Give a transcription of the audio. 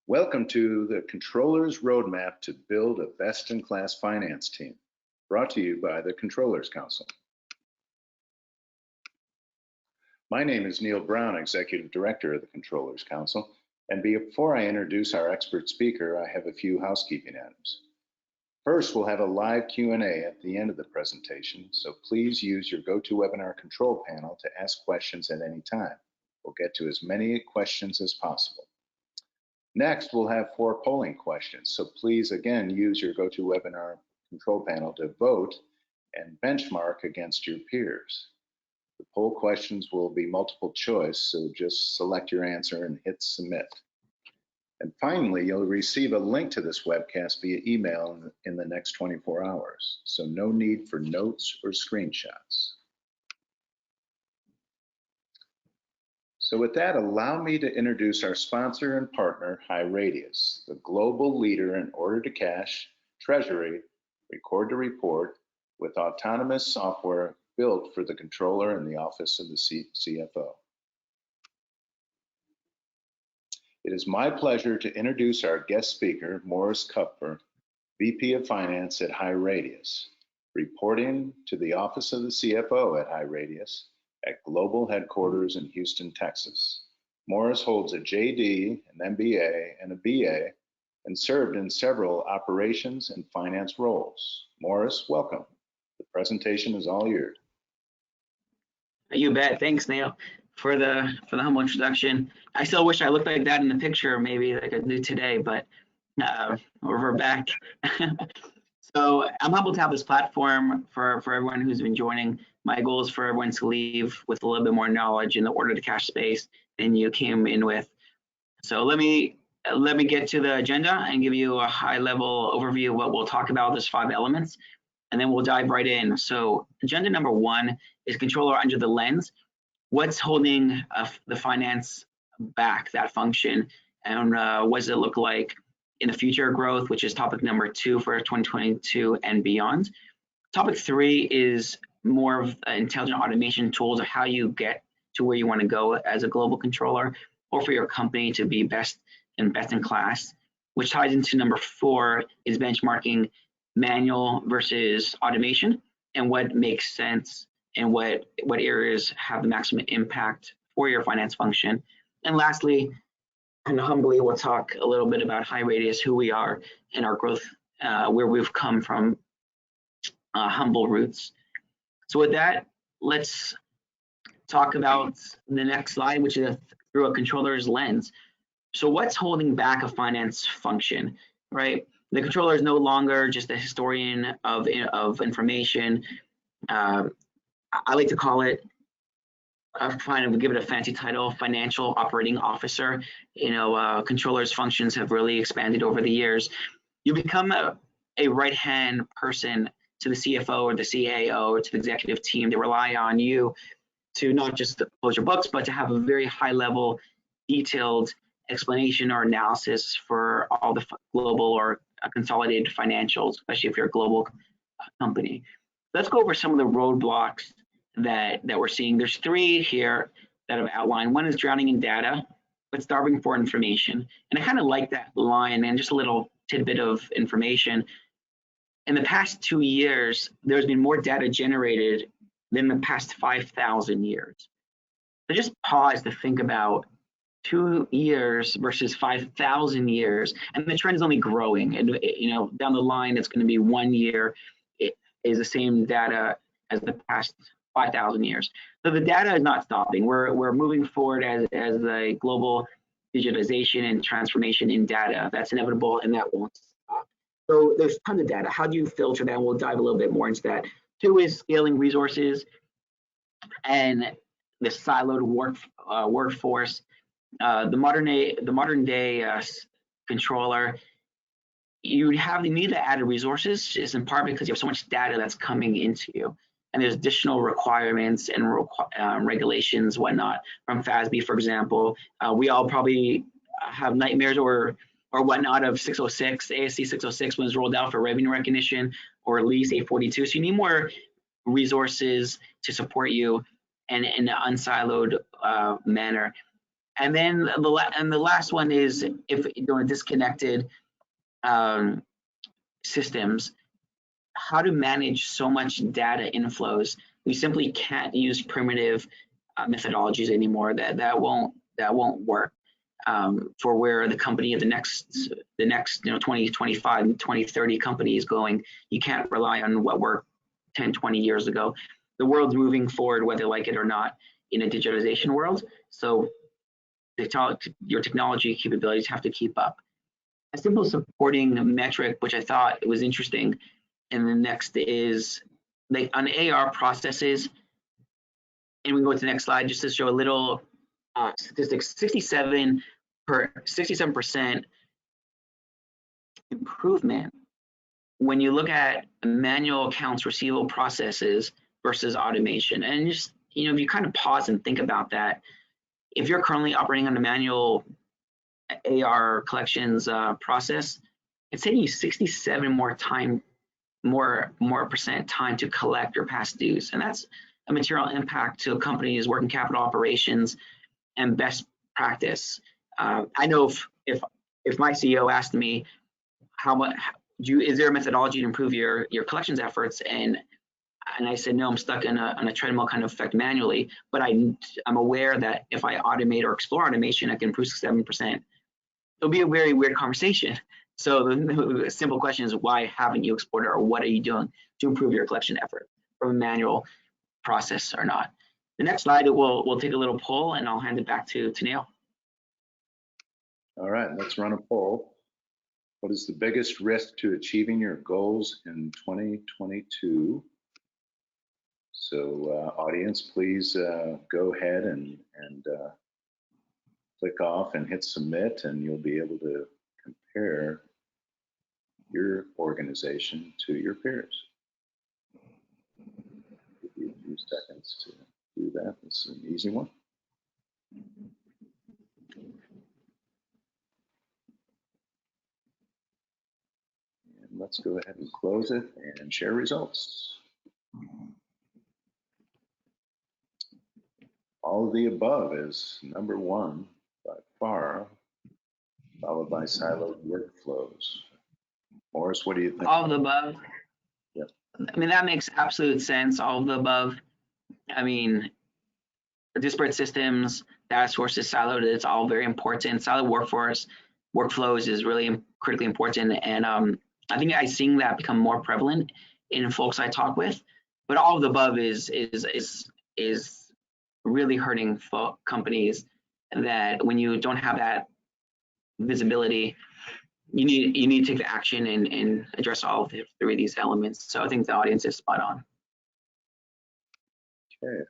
Welcome to the Controller's Roadmap to Build a Best-in-Class Finance Team, brought to you by the Controllers Council. My name is Neil Brown, Executive Director of the Controllers Council, and before I introduce our expert speaker, I have a few housekeeping items. First, we'll have a live Q&A at the end of the presentation, so please use your GoToWebinar control panel to ask questions at any time. We'll get to as many questions as possible. Next, we'll have 4 polling questions, so please again use your GoToWebinar control panel to vote and benchmark against your peers. The poll questions will be multiple choice, so just select your answer and hit submit. And finally, you'll receive a link to this webcast via email in the next 24 hours, so no need for notes or screenshots. So with that, allow me to introduce our sponsor and partner, HighRadius, the global leader in order-to-cash, treasury, record-to-report with autonomous software built for the controller and the office of the CFO. It is my pleasure to introduce our guest speaker, Morris Kupper, VP of Finance at HighRadius, reporting to the office of the CFO at HighRadius at global headquarters in Houston, Texas. Morris holds a JD, an MBA, and a BA, and served in several operations and finance roles. Morris, welcome. The presentation is all yours. You bet. Thanks, Neil, for the humble introduction. I still wish I looked like that in the picture, maybe like I do today, but we're back. So I'm humbled to have this platform for everyone who's been joining. My goal is for everyone to leave with a little bit more knowledge in the order-to-cash space than you came in with. So let me get to the agenda and give you a high-level overview of what we'll talk about. There's 5 elements, and then we'll dive right in. So agenda number 1 is controller under the lens. What's holding the finance back, that function, and what does it look like in the future growth, which is topic number 2 for 2022 and beyond. Topic 3 is more of intelligent automation tools of how you get to where you want to go as a global controller or for your company to be best in class, which ties into number 4 is benchmarking manual versus automation and what makes sense and what areas have the maximum impact for your finance function. And lastly, and humbly, we'll talk a little bit about HighRadius, who we are, and our growth, where we've come from humble roots. So with that, let's talk about the next slide, which is through a controller's lens. So what's holding back a finance function, right? The controller is no longer just a historian of information. I like to call it, give it a fancy title, financial operating officer. Controller's functions have really expanded over the years. You become a right-hand person to the CFO or the CAO or to the executive team. They rely on you to not just close your books, but to have a very high-level, detailed explanation or analysis for all the global or consolidated financials, especially if you're a global company. Let's go over some of the roadblocks that we're seeing. There's 3 here that I've outlined. One is drowning in data, but starving for information. And I kind of like that line, and just a little tidbit of information. In the past 2 years, there's been more data generated than the past 5,000 years. So just pause to think about 2 years versus 5,000 years, and the trend is only growing. And down the line, it's going to be 1 year. It is the same data as the past 5,000 years. So the data is not stopping. We're moving forward as a global digitization and transformation in data. That's inevitable, and that won't stop. So there's tons of data. How do you filter that? We'll dive a little bit more into that. 2 is scaling resources and the siloed workforce. The modern day controller, you need to add resources, is in part because you have so much data that's coming into you. And there's additional requirements and regulations, whatnot, from FASB, for example. We all probably have nightmares or whatnot of 606, ASC 606 when it's rolled out for revenue recognition, or at least 842. So you need more resources to support you and in an unsiloed manner. And then the last one is if you're doing disconnected systems, how to manage so much data inflows. We simply can't use primitive methodologies anymore. That won't work for where the company of the next 2025, 2030 company is going. You can't rely on what worked 10, 20 years ago. The world's moving forward, whether you like it or not, in a digitalization world. So your technology capabilities have to keep up. A simple supporting metric, which I thought was interesting, and the next is like on AR processes, and we can go to the next slide just to show a little statistics. 67% improvement when you look at manual accounts receivable processes versus automation. And just, if you kind of pause and think about that, if you're currently operating on a manual AR collections process, it's taking you 67 more percent time to collect your past dues. And that's a material impact to a company's working capital operations and best practice. I know if my CEO asked me how much is there a methodology to improve your collections efforts, and I said no, I'm stuck on a treadmill kind of effect manually, but I'm aware that if I automate or explore automation, I can improve 7%. It'll be a very weird conversation. So the simple question is, why haven't you explored it, or what are you doing to improve your collection effort from a manual process or not? The next slide, we'll take a little poll, and I'll hand it back to Neil. All right, let's run a poll. What is the biggest risk to achieving your goals in 2022? So audience, please go ahead and click off and hit submit, and you'll be able to compare your organization to your peers. Give you a few seconds to do that. This is an easy one. And let's go ahead and close it and share results. All of the above is number one by far, followed by siloed workflows. Morris, what do you think? All of the above. Yep. I mean, that makes absolute sense. All of the above. I mean, disparate systems, data sources, siloed, it's all very important. Siloed workflows is really critically important. And I think I'm seeing that become more prevalent in folks I talk with. But all of the above is really hurting companies, that when you don't have that visibility, you need to take the action and address all of three of these elements. So I think the audience is spot on. Okay,